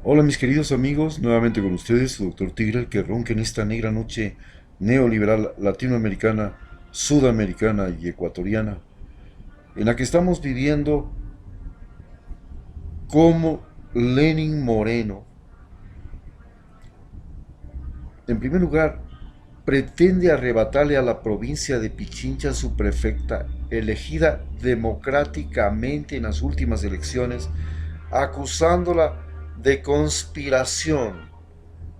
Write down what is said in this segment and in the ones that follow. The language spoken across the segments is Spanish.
Hola mis queridos amigos, nuevamente con ustedes, su doctor Tigre, que ronca en esta negra noche neoliberal latinoamericana, sudamericana y ecuatoriana, en la que estamos viviendo como Lenin Moreno, en primer lugar, pretende arrebatarle a la provincia de Pichincha su prefecta, elegida democráticamente en las últimas elecciones, acusándola de conspiración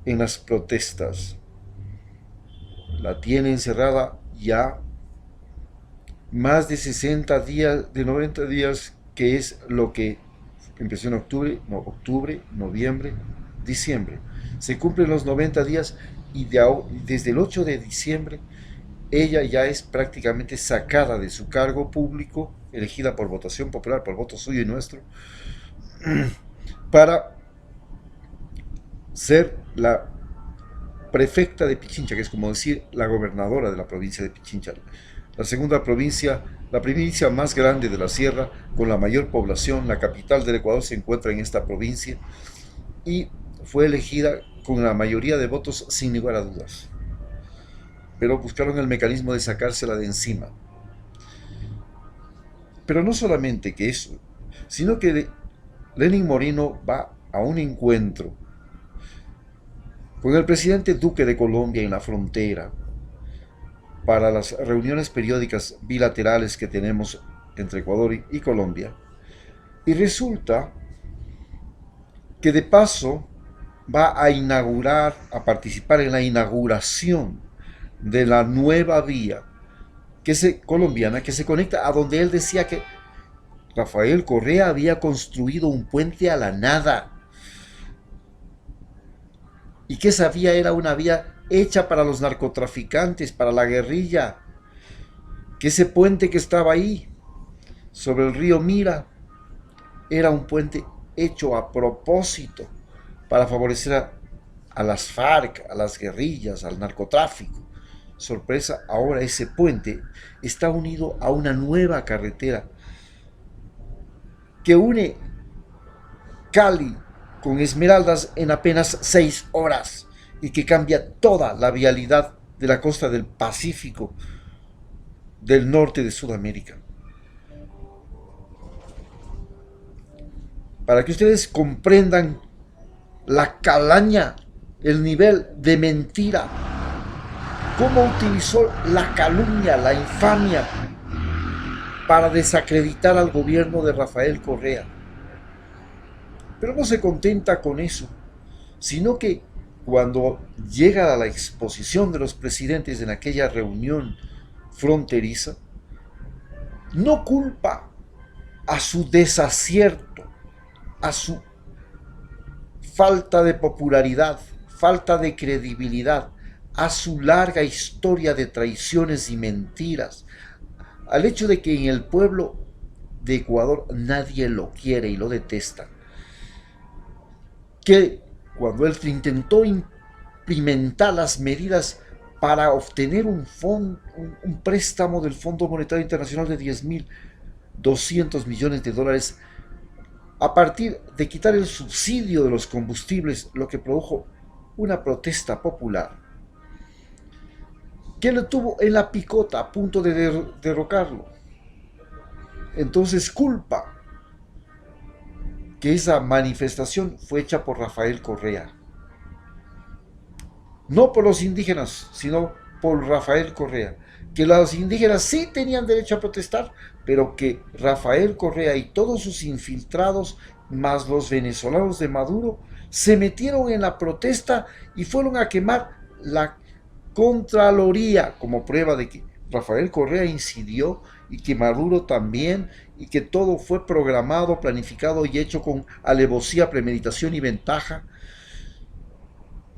en las protestas. La tiene encerrada ya más de 60 días, de 90 días, que es lo que empezó en octubre, noviembre, diciembre. Se cumplen los 90 días y desde el 8 de diciembre ella ya es prácticamente sacada de su cargo público, elegida por votación popular, por voto suyo y nuestro, para ser la prefecta de Pichincha, que es como decir la gobernadora de la provincia de Pichincha. La segunda provincia, la provincia más grande de la sierra, con la mayor población, la capital del Ecuador se encuentra en esta provincia y fue elegida con la mayoría de votos sin lugar a dudas. Pero buscaron el mecanismo de sacársela de encima. Pero no solamente que eso, sino que Lenin Moreno va a un encuentro con el presidente Duque de Colombia en la frontera, para las reuniones periódicas bilaterales que tenemos entre Ecuador y Colombia. Y resulta que de paso va a inaugurar, a participar en la inauguración de la nueva vía colombiana que se conecta a donde él decía que Rafael Correa había construido un puente a la nada y que esa vía era una vía hecha para los narcotraficantes, para la guerrilla, que ese puente que estaba ahí sobre el río Mira era un puente hecho a propósito para favorecer a las FARC, a las guerrillas, al narcotráfico. Sorpresa, ahora ese puente está unido a una nueva carretera que une Cali con Esmeraldas en apenas 6 horas y que cambia toda la vialidad de la costa del Pacífico del norte de Sudamérica. Para que ustedes comprendan la calaña, el nivel de mentira, cómo utilizó la calumnia, la infamia para desacreditar al gobierno de Rafael Correa. Pero no se contenta con eso, sino que cuando llega a la exposición de los presidentes en aquella reunión fronteriza, no culpa a su desacierto, a su falta de popularidad, falta de credibilidad, a su larga historia de traiciones y mentiras, al hecho de que en el pueblo de Ecuador nadie lo quiere y lo detesta, que cuando él intentó implementar las medidas para obtener un préstamo del Fondo Monetario Internacional de 10.200 millones de dólares, a partir de quitar el subsidio de los combustibles, lo que produjo una protesta popular, que lo tuvo en la picota a punto de derrocarlo. Entonces culpa que esa manifestación fue hecha por Rafael Correa. No por los indígenas, sino por Rafael Correa. Que los indígenas sí tenían derecho a protestar, pero que Rafael Correa y todos sus infiltrados, más los venezolanos de Maduro, se metieron en la protesta y fueron a quemar la Contraloría como prueba de que Rafael Correa incidió y que Maduro también, y que todo fue programado, planificado y hecho con alevosía, premeditación y ventaja,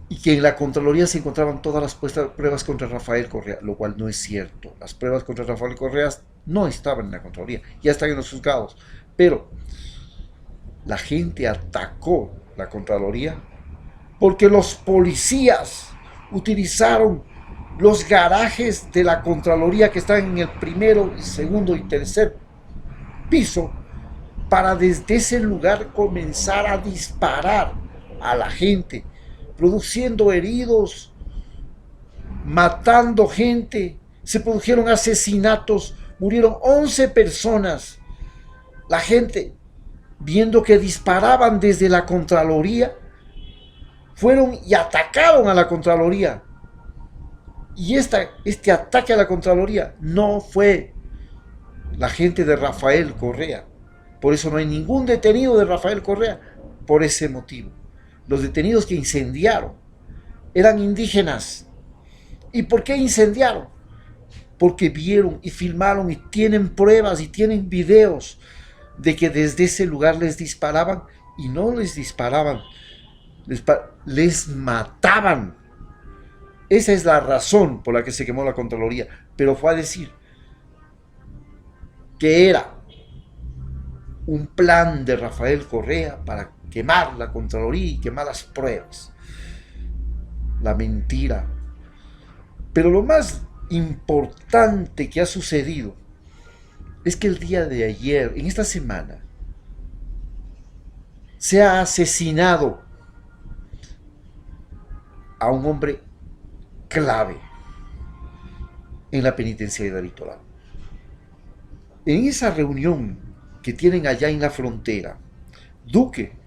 y que en la Contraloría se encontraban todas las pruebas contra Rafael Correa, lo cual no es cierto. Las pruebas contra Rafael Correa no estaban en la Contraloría, ya están en los juzgados. Pero la gente atacó la Contraloría porque los policías utilizaron los garajes de la Contraloría que están en el primero, segundo y tercer piso para desde ese lugar comenzar a disparar a la gente, produciendo heridos, matando gente, se produjeron asesinatos, murieron 11 personas. La gente, viendo que disparaban desde la Contraloría, fueron y atacaron a la Contraloría. Y este ataque a la Contraloría no fue la gente de Rafael Correa. Por eso no hay ningún detenido de Rafael Correa, por ese motivo. Los detenidos que incendiaron eran indígenas. ¿Y por qué incendiaron? Porque vieron y filmaron y tienen pruebas y tienen videos de que desde ese lugar les disparaban, y no les disparaban, les mataban. Esa es la razón por la que se quemó la Contraloría. Pero fue a decir que era un plan de Rafael Correa para quemar la Contraloría y quemar las pruebas. La mentira. Pero lo más importante que ha sucedido es que el día de ayer, en esta semana, se ha asesinado a un hombre clave en la penitenciaría Litoral. En esa reunión que tienen allá en la frontera, Duque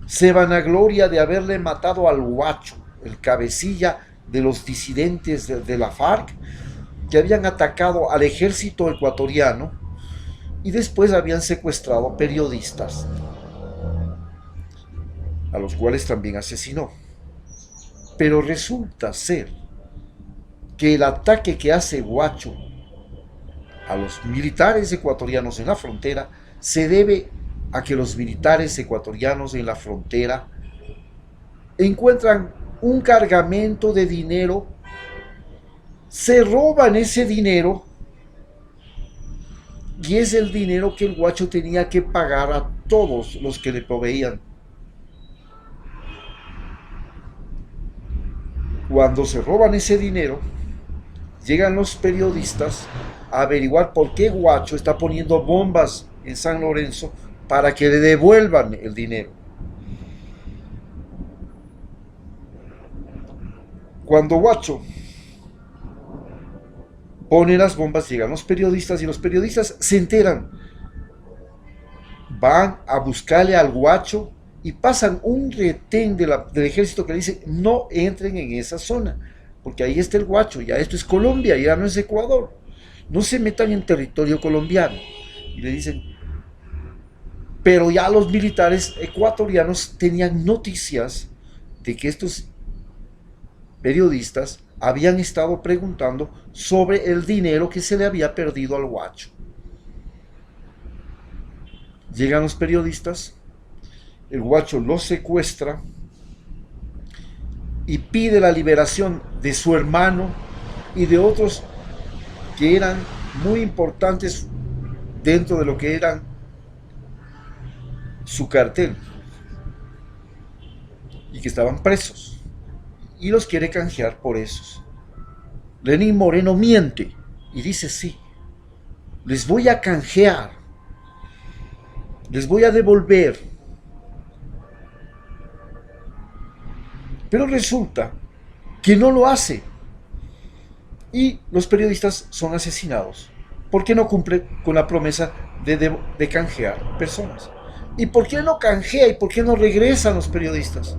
se vanagloria de haberle matado al Guacho, el cabecilla de los disidentes de la FARC, que habían atacado al ejército ecuatoriano y después habían secuestrado periodistas, a los cuales también asesinó. Pero resulta ser que el ataque que hace Guacho a los militares ecuatorianos en la frontera se debe a que los militares ecuatorianos en la frontera encuentran un cargamento de dinero, se roban ese dinero, y es el dinero que el Guacho tenía que pagar a todos los que le proveían. Cuando se roban ese dinero, llegan los periodistas a averiguar por qué Guacho está poniendo bombas en San Lorenzo para que le devuelvan el dinero. Cuando Guacho pone las bombas, llegan los periodistas y los periodistas se enteran. Van a buscarle al Guacho y pasan un retén del ejército que le dice: no entren en esa zona, porque ahí está el Guacho, ya esto es Colombia, ya no es Ecuador, no se metan en territorio colombiano. Y le dicen, pero ya los militares ecuatorianos tenían noticias de que estos periodistas habían estado preguntando sobre el dinero que se le había perdido al Guacho. Llegan los periodistas, el Guacho los secuestra y pide la liberación de su hermano y de otros que eran muy importantes dentro de lo que eran su cartel y que estaban presos, y los quiere canjear por esos. Lenín Moreno miente y dice: sí, les voy a canjear, les voy a devolver. Pero resulta que no lo hace y los periodistas son asesinados porque no cumple con la promesa de canjear personas. ¿Y por qué no canjea y por qué no regresan los periodistas?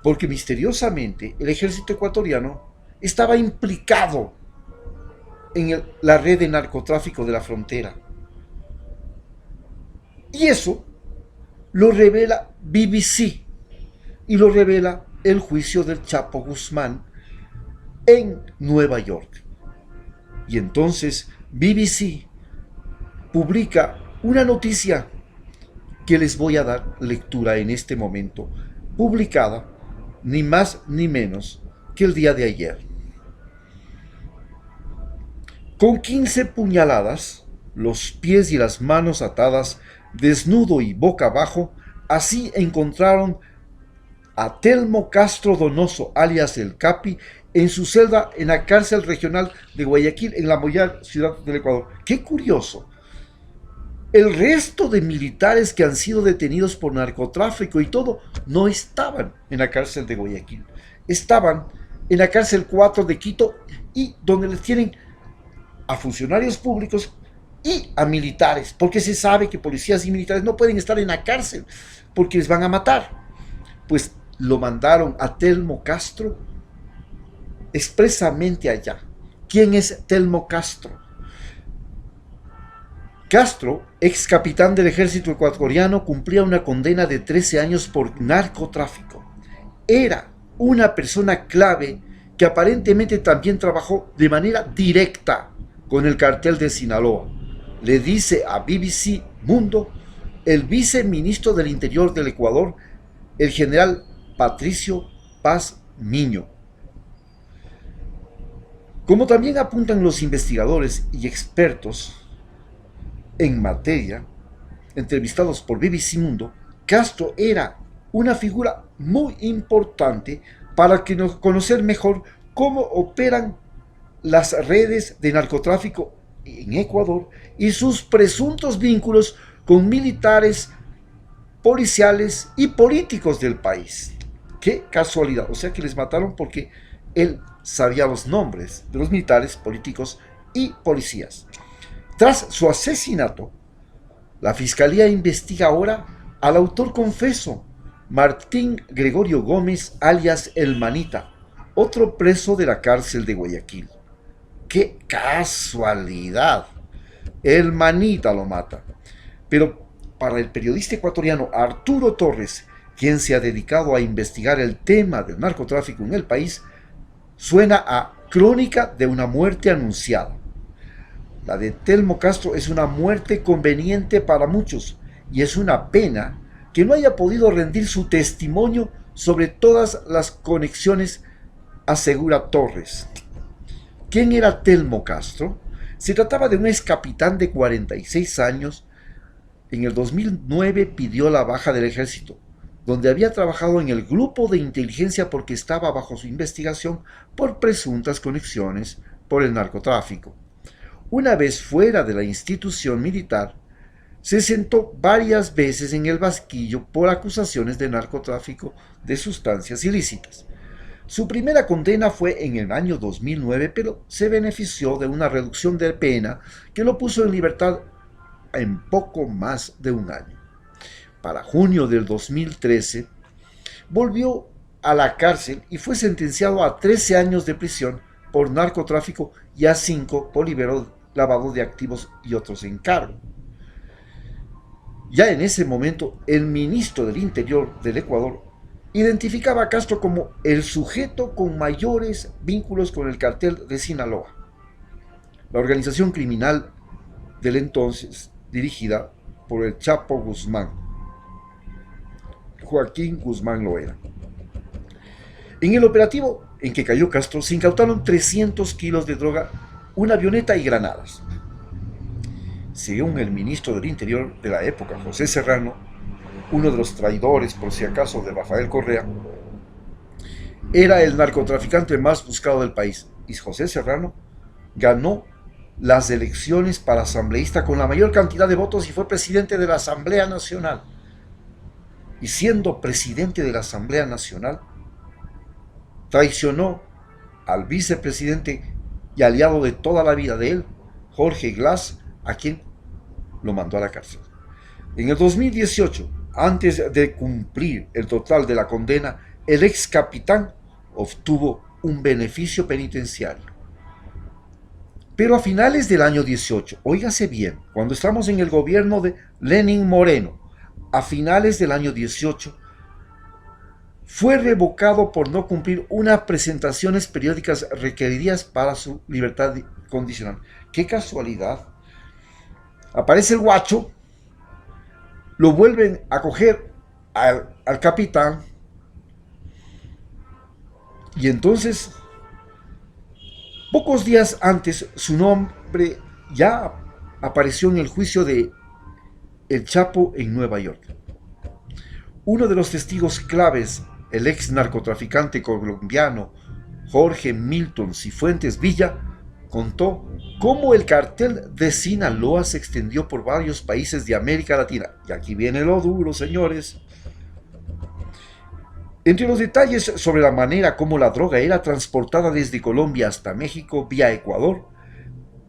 Porque misteriosamente el ejército ecuatoriano estaba implicado en la red de narcotráfico de la frontera. Y eso lo revela BBC y lo revela el juicio del Chapo Guzmán en Nueva York. Y entonces BBC publica una noticia que les voy a dar lectura en este momento, publicada ni más ni menos que el día de ayer. Con 15 puñaladas, los pies y las manos atadas, desnudo y boca abajo, así encontraron a Telmo Castro Donoso, alias El Capi, en su celda en la cárcel regional de Guayaquil, en La Mollar, ciudad del Ecuador. ¡Qué curioso! El resto de militares que han sido detenidos por narcotráfico y todo, no estaban en la cárcel de Guayaquil. Estaban en la cárcel 4 de Quito y donde les tienen a funcionarios públicos y a militares, porque se sabe que policías y militares no pueden estar en la cárcel porque les van a matar. Pues lo mandaron a Telmo Castro expresamente allá. ¿Quién es Telmo Castro? Castro, ex capitán del ejército ecuatoriano, cumplía una condena de 13 años por narcotráfico. Era una persona clave que aparentemente también trabajó de manera directa con el cartel de Sinaloa. Le dice a BBC Mundo el viceministro del Interior del Ecuador, el general Patricio Paz Miño. Como también apuntan los investigadores y expertos en materia, entrevistados por BBC Mundo, Castro era una figura muy importante para conocer mejor cómo operan las redes de narcotráfico en Ecuador y sus presuntos vínculos con militares, policiales y políticos del país. Qué casualidad, o sea que les mataron porque él sabía los nombres de los militares, políticos y policías. Tras su asesinato, la fiscalía investiga ahora al autor confeso, Martín Gregorio Gómez, alias El Manita, otro preso de la cárcel de Guayaquil. ¡Qué casualidad! El Manita lo mata. Pero para el periodista ecuatoriano Arturo Torres, quien se ha dedicado a investigar el tema del narcotráfico en el país, suena a crónica de una muerte anunciada. La de Telmo Castro es una muerte conveniente para muchos y es una pena que no haya podido rendir su testimonio sobre todas las conexiones, asegura Torres. ¿Quién era Telmo Castro? Se trataba de un ex capitán de 46 años. En el 2009 pidió la baja del ejército, donde había trabajado en el grupo de inteligencia porque estaba bajo su investigación por presuntas conexiones por el narcotráfico. Una vez fuera de la institución militar, se sentó varias veces en el banquillo por acusaciones de narcotráfico de sustancias ilícitas. Su primera condena fue en el año 2009, pero se benefició de una reducción de pena que lo puso en libertad en poco más de un año. Para junio del 2013, volvió a la cárcel y fue sentenciado a 13 años de prisión por narcotráfico y a 5 por lavado de activos y otros encargos. Ya en ese momento, el ministro del Interior del Ecuador identificaba a Castro como el sujeto con mayores vínculos con el cartel de Sinaloa, la organización criminal del entonces dirigida por el Chapo Guzmán, Joaquín Guzmán Loera. En el operativo en que cayó Castro se incautaron 300 kilos de droga, una avioneta y granadas. Según el ministro del Interior de la época, José Serrano, uno de los traidores, por si acaso, de Rafael Correa, era el narcotraficante más buscado del país. Y José Serrano ganó las elecciones para asambleísta con la mayor cantidad de votos y fue presidente de la Asamblea Nacional. Y siendo presidente de la Asamblea Nacional, traicionó al vicepresidente y aliado de toda la vida de él, Jorge Glass, a quien lo mandó a la cárcel. En el 2018, antes de cumplir el total de la condena, el ex capitán obtuvo un beneficio penitenciario. Pero a finales del año 18, óigase bien, cuando estamos en el gobierno de Lenín Moreno, a finales del año 18, fue revocado por no cumplir unas presentaciones periódicas requeridas para su libertad condicional. ¡Qué casualidad! Aparece el guacho, lo vuelven a coger al capitán y entonces, pocos días antes, su nombre ya apareció en el juicio de El Chapo en Nueva York. Uno de los testigos claves, el ex narcotraficante colombiano Jorge Milton Cifuentes Villa, contó cómo el cartel de Sinaloa se extendió por varios países de América Latina. Y aquí viene lo duro, señores. Entre los detalles sobre la manera como la droga era transportada desde Colombia hasta México vía Ecuador,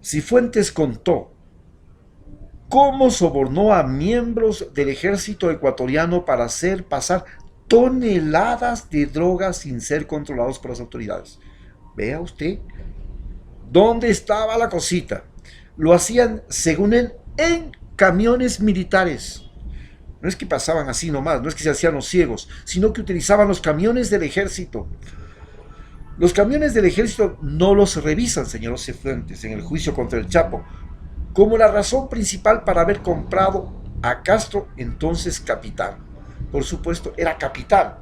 Cifuentes contó cómo sobornó a miembros del ejército ecuatoriano para hacer pasar toneladas de drogas sin ser controlados por las autoridades. Vea usted dónde estaba la cosita. Lo hacían, según él, en camiones militares. No es que pasaban así nomás, no es que se hacían los ciegos, sino que utilizaban los camiones del ejército. Los camiones del ejército no los revisan, señor Cifuentes, en el juicio contra el Chapo, como la razón principal para haber comprado a Castro, entonces capitán. Por supuesto, era capitán.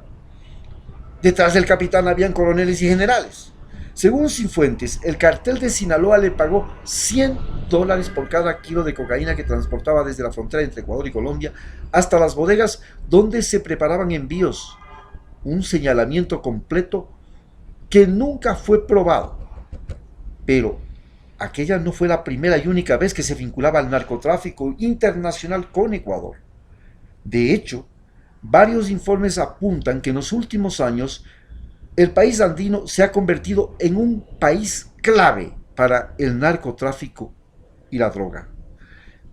Detrás del capitán habían coroneles y generales. Según Cifuentes, el cartel de Sinaloa le pagó $100 por cada kilo de cocaína que transportaba desde la frontera entre Ecuador y Colombia hasta las bodegas donde se preparaban envíos. Un señalamiento completo que nunca fue probado. Pero aquella no fue la primera y única vez que se vinculaba al narcotráfico internacional con Ecuador. De hecho, varios informes apuntan que en los últimos años el país andino se ha convertido en un país clave para el narcotráfico y la droga.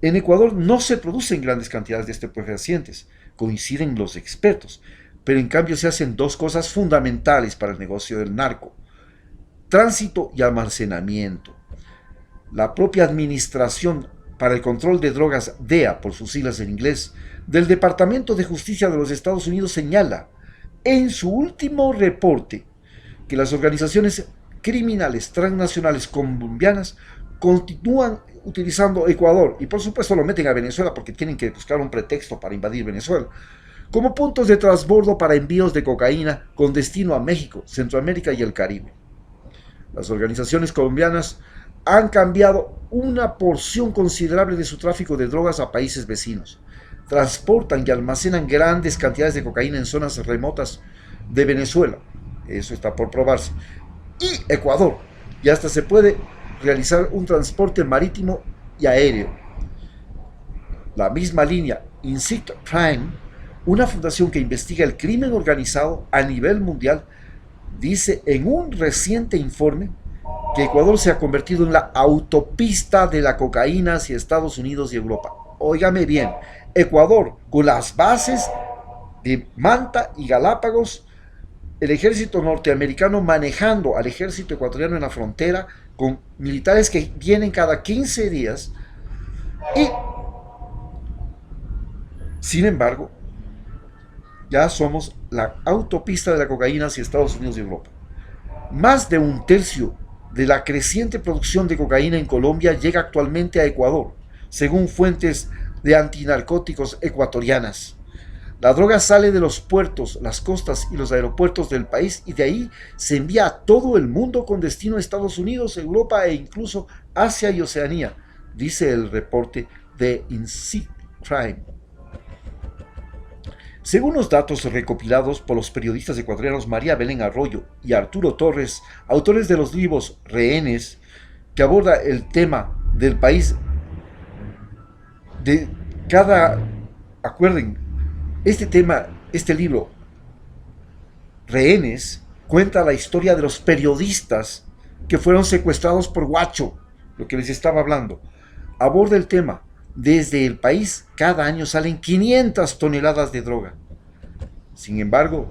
En Ecuador no se producen grandes cantidades de estupefacientes, coinciden los expertos, pero en cambio se hacen dos cosas fundamentales para el negocio del narco: tránsito y almacenamiento. La propia Administración para el Control de Drogas, DEA, por sus siglas en inglés, del Departamento de Justicia de los Estados Unidos señala en su último reporte que las organizaciones criminales transnacionales colombianas continúan utilizando Ecuador, y por supuesto lo meten a Venezuela porque tienen que buscar un pretexto para invadir Venezuela, como puntos de transbordo para envíos de cocaína con destino a México, Centroamérica y el Caribe. Las organizaciones colombianas han cambiado una porción considerable de su tráfico de drogas a países vecinos. Transportan y almacenan grandes cantidades de cocaína en zonas remotas de Venezuela. Eso está por probarse. Y Ecuador. Y hasta se puede realizar un transporte marítimo y aéreo. La misma línea Insect Crime, una fundación que investiga el crimen organizado a nivel mundial, dice en un reciente informe que Ecuador se ha convertido en la autopista de la cocaína hacia Estados Unidos y Europa. Óigame bien, Ecuador, con las bases de Manta y Galápagos, el ejército norteamericano manejando al ejército ecuatoriano en la frontera, con militares que vienen cada 15 días, y sin embargo, ya somos la autopista de la cocaína hacia Estados Unidos y Europa. Más de un tercio de la creciente producción de cocaína en Colombia llega actualmente a Ecuador, según fuentes de antinarcóticos ecuatorianas. La droga sale de los puertos, las costas y los aeropuertos del país y de ahí se envía a todo el mundo con destino a Estados Unidos, Europa e incluso Asia y Oceanía, dice el reporte de Insect Crime. Según los datos recopilados por los periodistas ecuatorianos María Belén Arroyo y Arturo Torres, autores de los libros Rehenes, que aborda el tema del país de cada... Acuerden, este libro, Rehenes, cuenta la historia de los periodistas que fueron secuestrados por Guacho, lo que les estaba hablando. Aborda el tema. Desde el país, cada año salen 500 toneladas de droga. Sin embargo,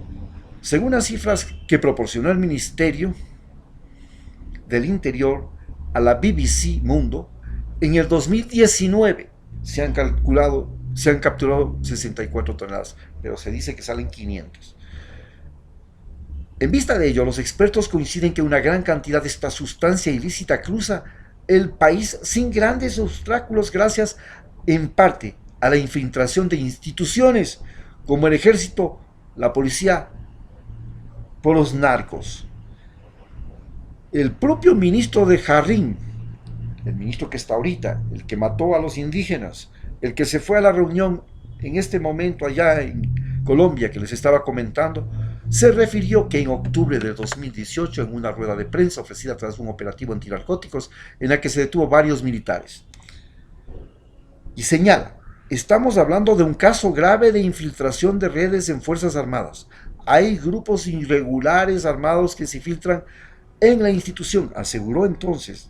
según las cifras que proporcionó el Ministerio del Interior a la BBC Mundo, en el 2019 se han capturado 64 toneladas, pero se dice que salen 500. En vista de ello, los expertos coinciden que una gran cantidad de esta sustancia ilícita cruza el país sin grandes obstáculos gracias en parte a la infiltración de instituciones como el ejército, la policía, por los narcos. El propio ministro de Jarrín, el ministro que está ahorita, el que mató a los indígenas, el que se fue a la reunión en este momento allá en Colombia que les estaba comentando, se refirió que en octubre de 2018, en una rueda de prensa ofrecida tras un operativo antinarcóticos en la que se detuvo varios militares, y señala: estamos hablando de un caso grave de infiltración de redes en Fuerzas Armadas. Hay grupos irregulares armados que se filtran en la institución, aseguró entonces.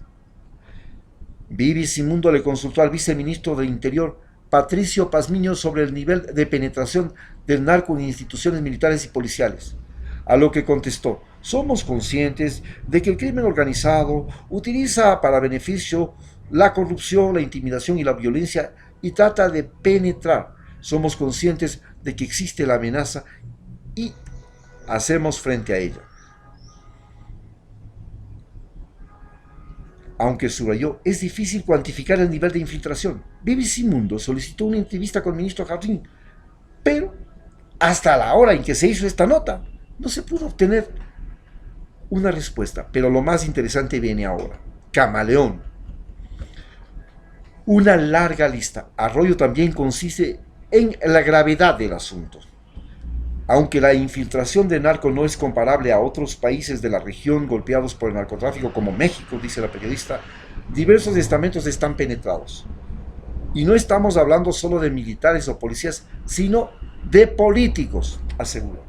BBC Mundo le consultó al viceministro de Interior, Patricio Pazmiño, sobre el nivel de penetración del narco en instituciones militares y policiales, a lo que contestó: somos conscientes de que el crimen organizado utiliza para beneficio la corrupción, la intimidación y la violencia y trata de penetrar. Somos conscientes de que existe la amenaza y hacemos frente a ella. Aunque subrayó, es difícil cuantificar el nivel de infiltración. BBC Mundo solicitó una entrevista con el ministro Jardín, pero hasta la hora en que se hizo esta nota, no se pudo obtener una respuesta. Pero lo más interesante viene ahora. Camaleón. Una larga lista. Arroyo también consiste en la gravedad del asunto. Aunque la infiltración de narco no es comparable a otros países de la región golpeados por el narcotráfico como México, dice la periodista, diversos estamentos están penetrados. Y no estamos hablando solo de militares o policías, sino de políticos, aseguró.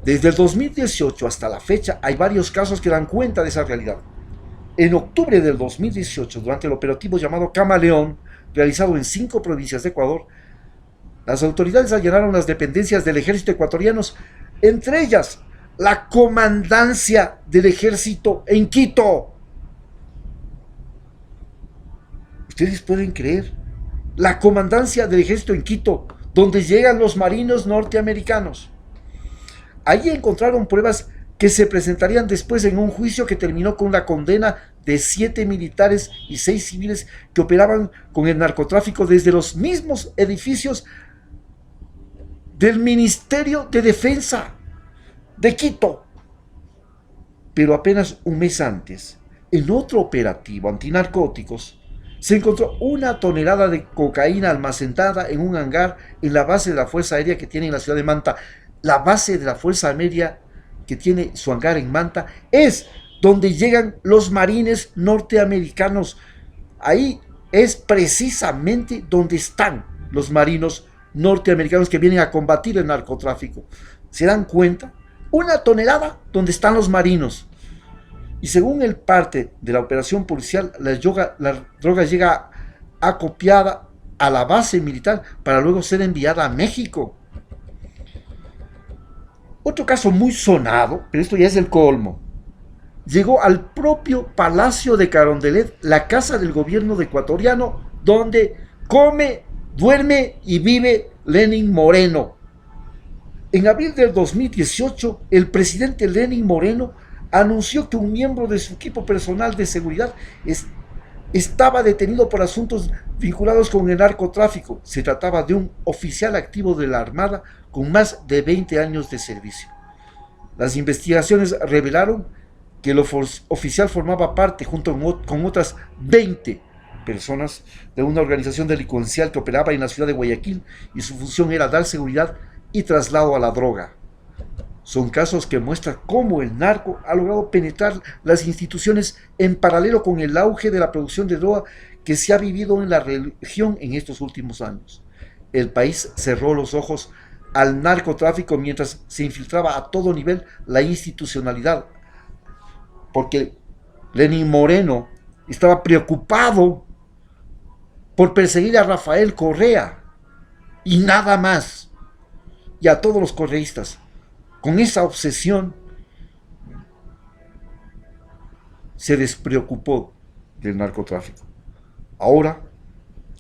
Desde el 2018 hasta la fecha hay varios casos que dan cuenta de esa realidad. En octubre del 2018, durante el operativo llamado Camaleón, realizado en 5 provincias de Ecuador, las autoridades allanaron las dependencias del ejército ecuatoriano, entre ellas la comandancia del ejército en Quito. ¿Ustedes pueden creer? La comandancia del ejército en Quito, donde llegan los marinos norteamericanos. Allí encontraron pruebas que se presentarían después en un juicio que terminó con la condena de 7 militares y 6 civiles que operaban con el narcotráfico desde los mismos edificios del Ministerio de Defensa de Quito. Pero apenas un mes antes, en otro operativo antinarcóticos, se encontró 1 tonelada de cocaína almacenada en un hangar en la base de la Fuerza Aérea que tiene en la ciudad de Manta. La base de la Fuerza Aérea que tiene su hangar en Manta es donde llegan los marines norteamericanos. Ahí es precisamente donde están los marinos norteamericanos que vienen a combatir el narcotráfico. ¿Se dan cuenta? 1 tonelada donde están los marinos. Y según el parte de la operación policial, la droga llega acopiada a la base militar para luego ser enviada a México. Otro caso muy sonado, pero esto ya es el colmo. Llegó al propio Palacio de Carondelet, la casa del gobierno ecuatoriano, donde come, duerme y vive Lenín Moreno. En abril del 2018, el presidente Lenín Moreno anunció que un miembro de su equipo personal de seguridad estaba detenido por asuntos vinculados con el narcotráfico. Se trataba de un oficial activo de la Armada con más de 20 años de servicio. Las investigaciones revelaron que el oficial formaba parte, junto con otras 20 personas, de una organización delincuencial que operaba en la ciudad de Guayaquil, y su función era dar seguridad y traslado a la droga. Son casos que muestran cómo el narco ha logrado penetrar las instituciones en paralelo con el auge de la producción de droga que se ha vivido en la región en estos últimos años. El país cerró los ojos al narcotráfico mientras se infiltraba a todo nivel la institucionalidad, porque Lenín Moreno estaba preocupado por perseguir a Rafael Correa y nada más, y a todos los correístas. Con esa obsesión se despreocupó del narcotráfico. Ahora,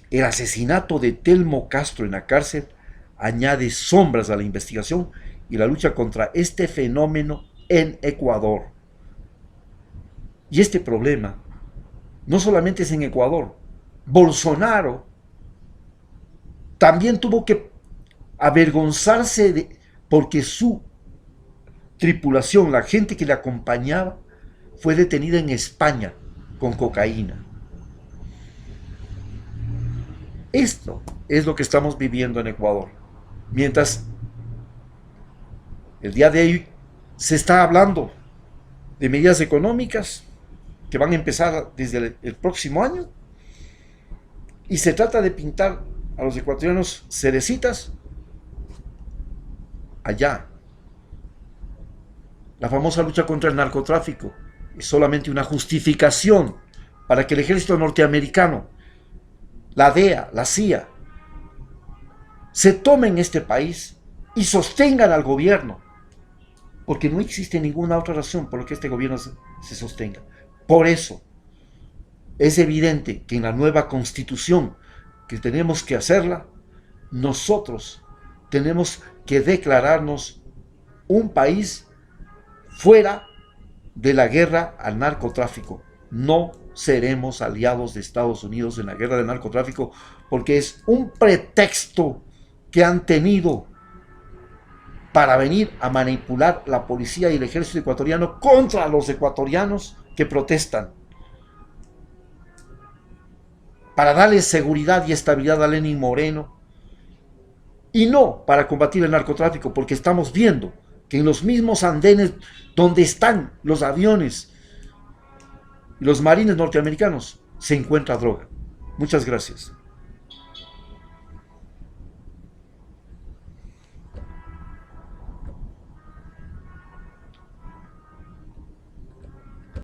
el asesinato de Telmo Castro en la cárcel añade sombras a la investigación y la lucha contra este fenómeno en Ecuador. Y este problema no solamente es en Ecuador. Bolsonaro también tuvo que avergonzarse porque su tripulación, la gente que le acompañaba, fue detenida en España con cocaína. Esto es lo que estamos viviendo en Ecuador. Mientras El día de hoy se está hablando de medidas económicas que van a empezar desde el próximo año y se trata de pintar a los ecuatorianos cerecitas allá. La famosa lucha contra el narcotráfico es solamente una justificación para que el ejército norteamericano, la DEA, la CIA, se tomen este país y sostengan al gobierno, porque no existe ninguna otra razón por la que este gobierno se sostenga. Por eso es evidente que en la nueva constitución que tenemos que hacerla, nosotros tenemos que declararnos un país fuera de la guerra al narcotráfico. No seremos aliados de Estados Unidos en la guerra del narcotráfico porque es un pretexto que han tenido para venir a manipular la policía y el ejército ecuatoriano contra los ecuatorianos que protestan, para darle seguridad y estabilidad a Lenín Moreno, y no para combatir el narcotráfico, porque estamos viendo que en los mismos andenes donde están los aviones y los marines norteamericanos se encuentra droga. Muchas gracias.